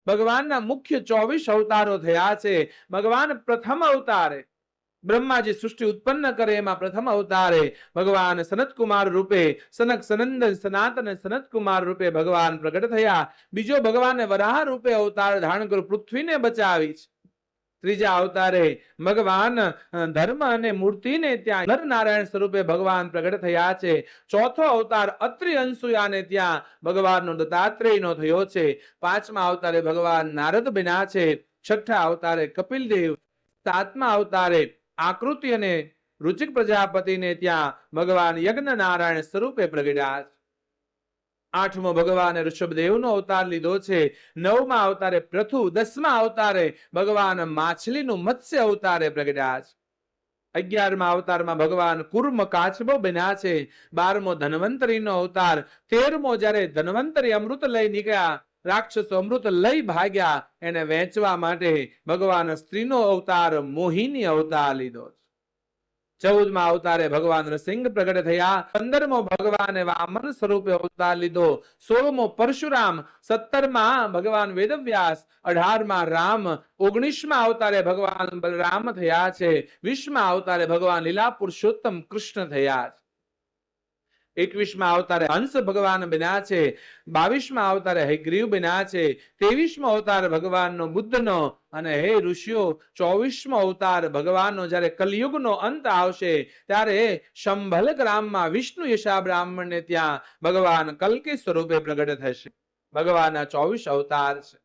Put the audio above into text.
ભગવાનના મુખ્ય 24 અવતારો થયા છે. ભગવાન પ્રથમ અવતારે બ્રહ્માજી સૃષ્ટિ ઉત્પન્ન કરે એમાં પ્રથમ અવતારે ભગવાન સનતકુમાર રૂપે સનક સનંદન સનાતન સનતકુમાર રૂપે ભગવાન પ્રગટ થયા. બીજો ભગવાને વરાહ રૂપે અવતાર ધારણ કર્યો, પૃથ્વીને બચાવી છે. ત્રીજા અવતારે ભગવાન ધર્મ અને મૂર્તિને ત્યાં નર નારાયણ સ્વરૂપે ભગવાન પ્રગટ થયા છે. ચોથો અવતાર અત્રિ અંશુયાને ત્યાં ભગવાનનો દત્તાત્રેયનો થયો છે. પાંચમા અવતારે ભગવાન નારદ બન્યા છે. છઠ્ઠા અવતારે કપિલ દેવ, સાતમા અવતારે આકૃતિ અને રુચિક પ્રજાપતિને ત્યાં ભગવાન યજ્ઞ નારાયણ સ્વરૂપે પ્રગટ્યા છે. આઠમો ભગવાને ઋષભદેવનો અવતાર લીધો છે. નવમા અવતારે પૃથુ, દસમા અવતારે ભગવાન માછલીનું મત્સ્ય અવતારે પ્રગટ્યા છે. 11મા અવતારમાં ભગવાન કુર્મ કાચબો બન્યા છે. 12મો ધન્વંતરીનો અવતાર. 13મો જ્યારે ધન્વંતરી અમૃત લઈ નીકળ્યા, રાક્ષસો અમૃત લઈ ભાગ્યા, એને વેચવા માટે ભગવાન સ્ત્રીનો અવતાર મોહિની અવતાર લીધો. 14મા અવતારે ભગવાન નરસિંહ પ્રગટ થયા. 15મો ભગવાને વામન સ્વરૂપે અવતાર લીધો. 16મો પરશુરામ, 17મા ભગવાન વેદવ્યાસ, 18મા રામ, 19મા અવતારે ભગવાન બલરામ થયા છે. 20મા અવતારે ભગવાન લીલા પુરુષોત્તમ કૃષ્ણ થયા છે. 21મા અવતારે હંસ ભગવાન બન્યા છે. 22મા અવતારે હયગ્રીવ બન્યા છે. 23મો અવતાર ભગવાનનો બુદ્ધનો અને હે ઋષિઓ 24મો અવતાર ભગવાનનો જ્યારે કલયુગનો અંત આવશે ત્યારે શંભલ ગ્રામમાં વિષ્ણુ યશા બ્રાહ્મણને ત્યાં ભગવાન કલ્કી સ્વરૂપે પ્રગટ થશે. ભગવાનના 24 અવતાર છે.